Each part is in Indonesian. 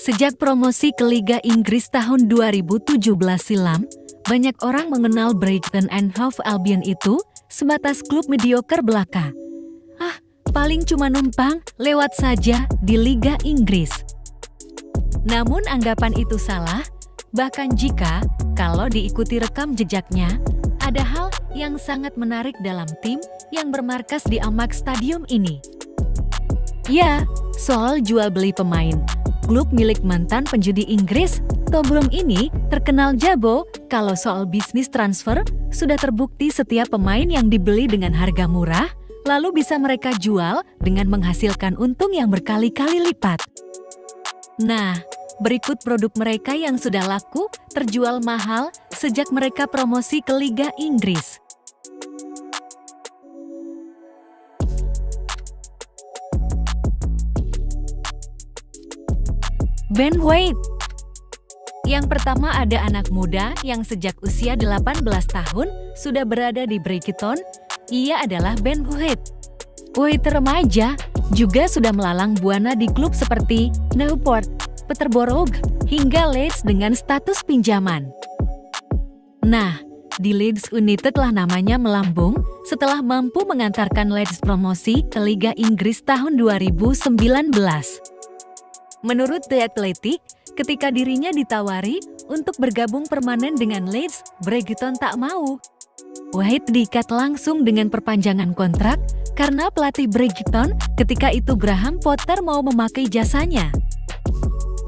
Sejak promosi ke Liga Inggris tahun 2017 silam, banyak orang mengenal Brighton and Hove Albion itu sebatas klub mediocre belaka. Paling cuma numpang lewat saja di Liga Inggris. Namun anggapan itu salah, bahkan jika kalau diikuti rekam jejaknya, ada hal yang sangat menarik dalam tim yang bermarkas di Amex Stadium ini. Ya, soal jual beli pemain. Klub milik mantan penjudi Inggris, Tobruk ini terkenal jago kalau soal bisnis transfer sudah terbukti setiap pemain yang dibeli dengan harga murah, lalu bisa mereka jual dengan menghasilkan untung yang berkali-kali lipat. Nah, berikut produk mereka yang sudah laku terjual mahal sejak mereka promosi ke Liga Inggris. Ben White. Yang pertama ada anak muda yang sejak usia 18 tahun sudah berada di Brighton. Ia adalah Ben White. White remaja juga sudah melalang buana di klub seperti Newport, Peterborough, hingga Leeds dengan status pinjaman. Nah, di Leeds United lah namanya melambung setelah mampu mengantarkan Leeds promosi ke Liga Inggris tahun 2019. Menurut The Athletic, ketika dirinya ditawari untuk bergabung permanen dengan Leeds, Brighton tak mau. White diikat langsung dengan perpanjangan kontrak karena pelatih Brighton ketika itu Graham Potter mau memakai jasanya.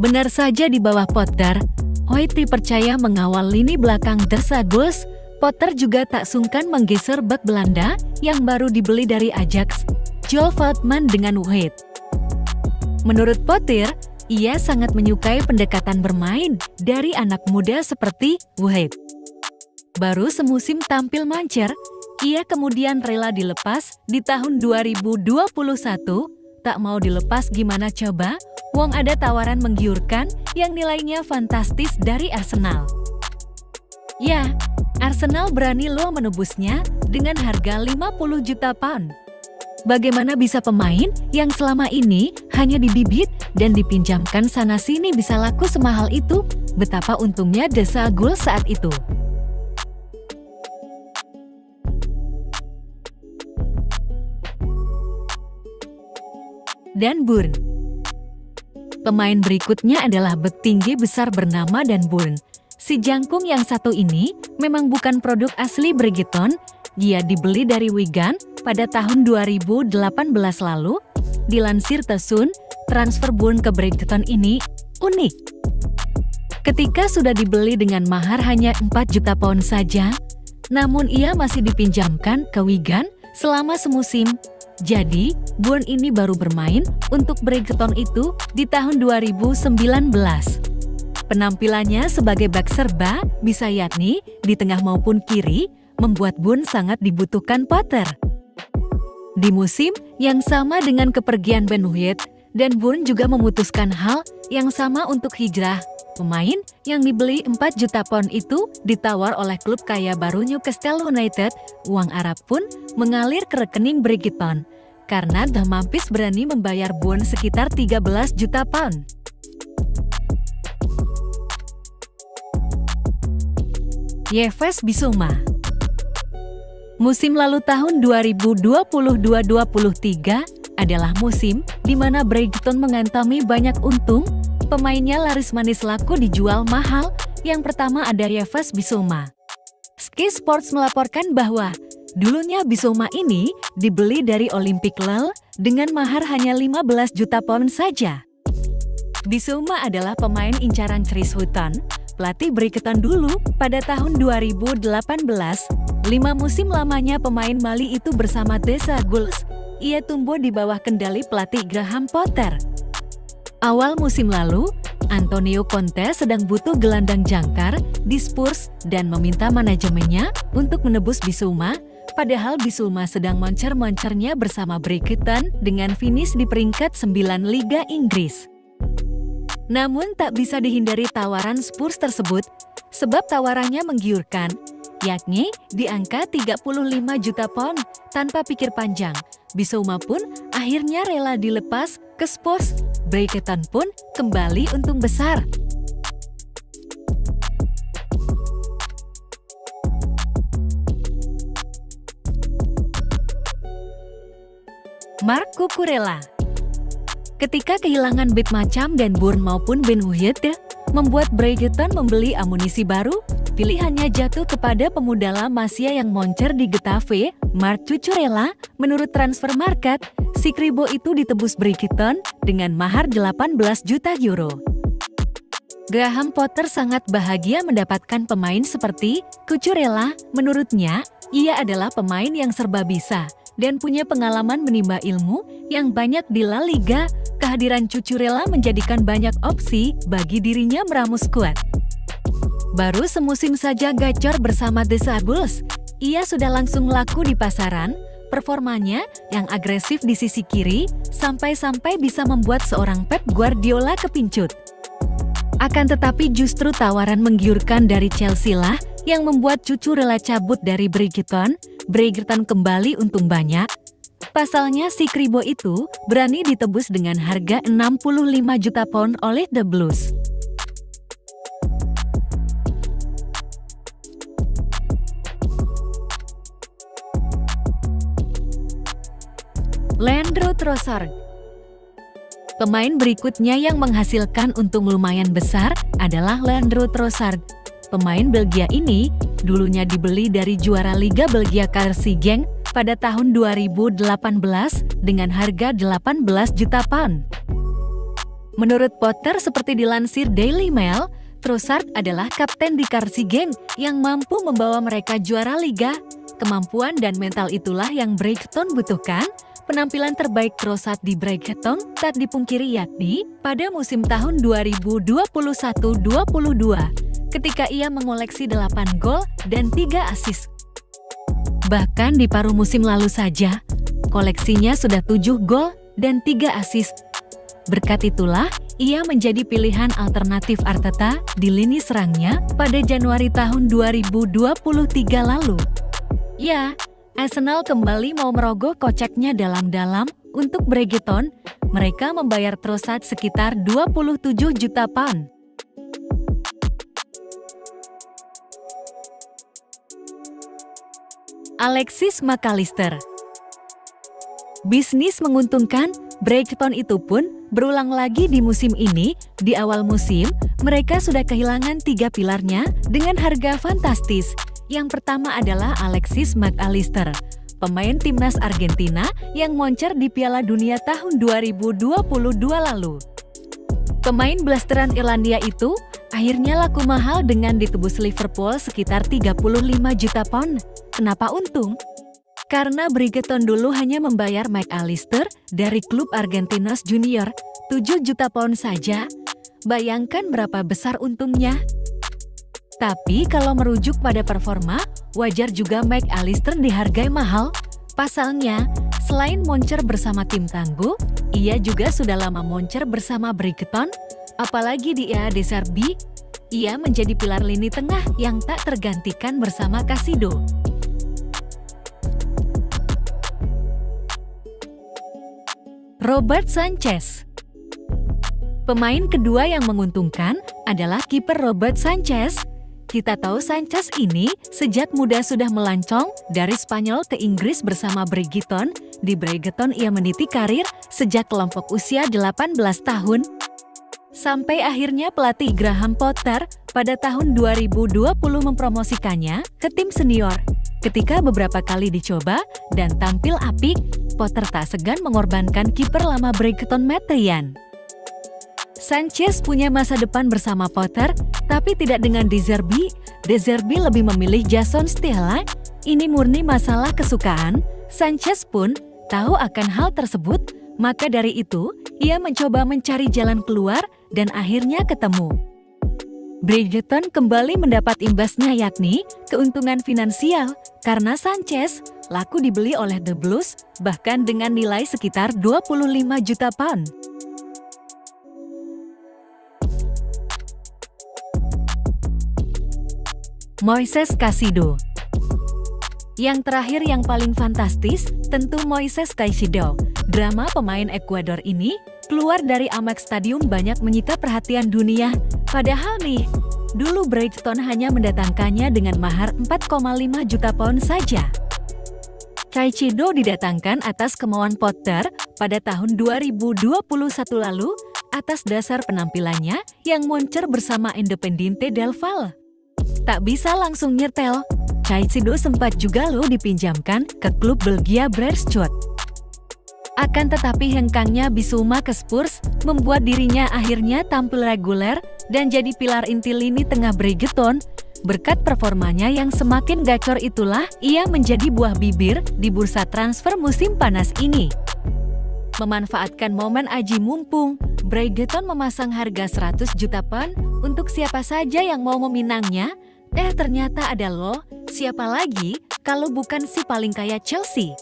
Benar saja di bawah Potter, White dipercaya mengawal lini belakang The Saguls. Potter juga tak sungkan menggeser bek Belanda yang baru dibeli dari Ajax, Joel Veltman dengan White. Menurut Potter, ia sangat menyukai pendekatan bermain dari anak muda seperti White. Baru semusim tampil mancer, ia kemudian rela dilepas di tahun 2021. Tak mau dilepas gimana coba? Wong ada tawaran menggiurkan yang nilainya fantastis dari Arsenal. Ya, Arsenal berani loh menebusnya dengan harga 50 juta pound. Bagaimana bisa pemain yang selama ini hanya dibibit dan dipinjamkan sana-sini bisa laku semahal itu? Betapa untungnya The Saguls saat itu. Dan Burn. Pemain berikutnya adalah bek tinggi besar bernama Dan Burn. Si jangkung yang satu ini memang bukan produk asli Brighton. Dia dibeli dari Wigan pada tahun 2018 lalu. Dilansir The Sun, transfer Burn ke Brighton ini unik. Ketika sudah dibeli dengan mahar hanya 4 juta pound saja, namun ia masih dipinjamkan ke Wigan selama semusim. Jadi, Burn ini baru bermain untuk Brighton itu di tahun 2019. Penampilannya sebagai bek serba bisa yakni di tengah maupun kiri, membuat Burn sangat dibutuhkan Potter. Di musim yang sama dengan kepergian Ben White, Dan Burn juga memutuskan hal yang sama untuk hijrah. Pemain yang dibeli 4 juta pound itu ditawar oleh klub kaya baru Newcastle United. Uang Arab pun mengalir ke rekening Brighton karena The Mampis berani membayar Burn sekitar 13 juta pound. Yves Bissouma. Musim lalu tahun 2022-23 adalah musim di mana Brighton mengantami banyak untung. Pemainnya laris manis laku dijual mahal. Yang pertama ada Yves Bissouma. Sky Sports melaporkan bahwa dulunya Bissouma ini dibeli dari Olympique Lille dengan mahar hanya 15 juta pound saja. Bissouma adalah pemain incaran Chris Hughton, pelatih Brighton dulu pada tahun 2018. 5 musim lamanya pemain Mali itu bersama The Saguls. Ia tumbuh di bawah kendali pelatih Graham Potter. Awal musim lalu, Antonio Conte sedang butuh gelandang jangkar di Spurs dan meminta manajemennya untuk menebus Bissouma, padahal Bissouma sedang moncer-moncernya bersama Brighton dengan finish di peringkat 9 Liga Inggris. Namun tak bisa dihindari tawaran Spurs tersebut, sebab tawarannya menggiurkan, yakni di angka 35 juta pound. Tanpa pikir panjang, Bissouma pun akhirnya rela dilepas ke Spurs. Bridgerton pun kembali untung besar. Mark Cucurella. Ketika kehilangan Big Macham dan Bourne maupun Ben Huyette, membuat Bridgerton membeli amunisi baru, pilihannya jatuh kepada pemuda La Masia yang moncer di Getafe, Mark Cucurella. Menurut transfer market, si Kribo itu ditebus Bridgerton dengan mahar 18 juta euro. Graham Potter sangat bahagia mendapatkan pemain seperti Cucurella. Menurutnya, ia adalah pemain yang serba bisa dan punya pengalaman menimba ilmu yang banyak di La Liga. Kehadiran Cucurella menjadikan banyak opsi bagi dirinya meramu skuad. Baru semusim saja gacor bersama The Sables, ia sudah langsung laku di pasaran. Performanya yang agresif di sisi kiri sampai-sampai bisa membuat seorang Pep Guardiola kepincut. Akan tetapi justru tawaran menggiurkan dari Chelsea lah yang membuat Cucurella cabut dari Bridgerton. Bridgerton kembali untung banyak. Pasalnya si Kribo itu berani ditebus dengan harga 65 juta pound oleh The Blues. Leandro Trossard. Pemain berikutnya yang menghasilkan untung lumayan besar adalah Leandro Trossard. Pemain Belgia ini dulunya dibeli dari juara Liga Belgia KRC Genk pada tahun 2018 dengan harga 18 juta pound. Menurut Potter, seperti dilansir Daily Mail, Trossard adalah kapten di KRC Genk yang mampu membawa mereka juara Liga. Kemampuan dan mental itulah yang Bridgerton butuhkan. Penampilan terbaik Trossard di Bridgerton tak dipungkiri yakni pada musim tahun 2021-22 ketika ia mengoleksi 8 gol dan 3 assist. Bahkan di paruh musim lalu saja, koleksinya sudah 7 gol dan 3 assist. Berkat itulah, ia menjadi pilihan alternatif Arteta di lini serangnya pada Januari tahun 2023 lalu. Ya, Arsenal kembali mau merogoh koceknya dalam-dalam untuk Bridgerton. Mereka membayar Trossard sekitar 27 juta pound. Alexis Mac Allister. Bisnis menguntungkan, Bridgerton itu pun berulang lagi di musim ini. Di awal musim, mereka sudah kehilangan 3 pilarnya dengan harga fantastis. Yang pertama adalah Alexis Mac Allister, pemain timnas Argentina yang moncer di Piala Dunia tahun 2022 lalu. Pemain blasteran Irlandia itu akhirnya laku mahal dengan ditebus Liverpool sekitar 35 juta pound. Kenapa untung? Karena Bridgerton dulu hanya membayar Mac Allister dari klub Argentinos Junior 7 juta pound saja. Bayangkan berapa besar untungnya. Tapi kalau merujuk pada performa, wajar juga Mac Allister dihargai mahal. Pasalnya, selain moncer bersama tim tangguh, ia juga sudah lama moncer bersama Bridgerton. Apalagi di era De Zerbi, ia menjadi pilar lini tengah yang tak tergantikan bersama Casido. Robert Sanchez. Pemain kedua yang menguntungkan adalah kiper Robert Sanchez. Kita tahu Sanchez ini sejak muda sudah melancong dari Spanyol ke Inggris bersama Bridgerton. Di Bridgerton ia meniti karir sejak kelompok usia 18 tahun. Sampai akhirnya pelatih Graham Potter pada tahun 2020 mempromosikannya ke tim senior. Ketika beberapa kali dicoba dan tampil apik, Potter tak segan mengorbankan kiper lama Bridgerton Matt Ryan. Sanchez punya masa depan bersama Potter, tapi tidak dengan De Zerbi. De Zerbi lebih memilih Jason Stella. Ini murni masalah kesukaan. Sanchez pun tahu akan hal tersebut, maka dari itu ia mencoba mencari jalan keluar dan akhirnya ketemu. Bridgerton kembali mendapat imbasnya yakni keuntungan finansial karena Sanchez laku dibeli oleh The Blues bahkan dengan nilai sekitar 25 juta pound. Moises Caicedo. Yang terakhir yang paling fantastis tentu Moises Caicedo. Drama pemain Ekuador ini keluar dari Amex Stadium banyak menyita perhatian dunia. Padahal nih, dulu Brighton hanya mendatangkannya dengan mahar 4,5 juta pound saja. Caicedo didatangkan atas kemauan Potter pada tahun 2021 lalu atas dasar penampilannya yang moncer bersama Independiente del Valle. Tak bisa langsung nyertel, Caicedo sempat juga dipinjamkan ke klub Belgia Beerschot. Akan tetapi hengkangnya Bissouma ke Spurs membuat dirinya akhirnya tampil reguler dan jadi pilar inti lini tengah Brighton. Berkat performanya yang semakin gacor itulah ia menjadi buah bibir di bursa transfer musim panas ini. Memanfaatkan momen aji mumpung, Brighton memasang harga 100 juta pound untuk siapa saja yang mau meminangnya. Ternyata ada siapa lagi kalau bukan si paling kaya Chelsea.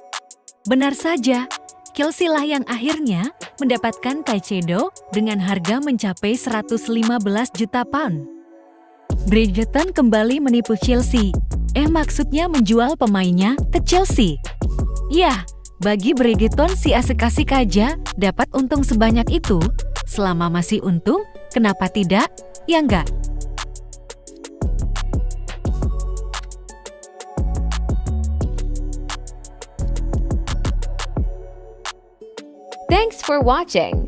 Benar saja, Chelsea lah yang akhirnya mendapatkan Caicedo dengan harga mencapai 115 juta pound. Brighton kembali menipu Chelsea. Maksudnya menjual pemainnya ke Chelsea. Ya, bagi Brighton si asik-asik aja dapat untung sebanyak itu. Selama masih untung, kenapa tidak? Ya enggak? Thanks for watching.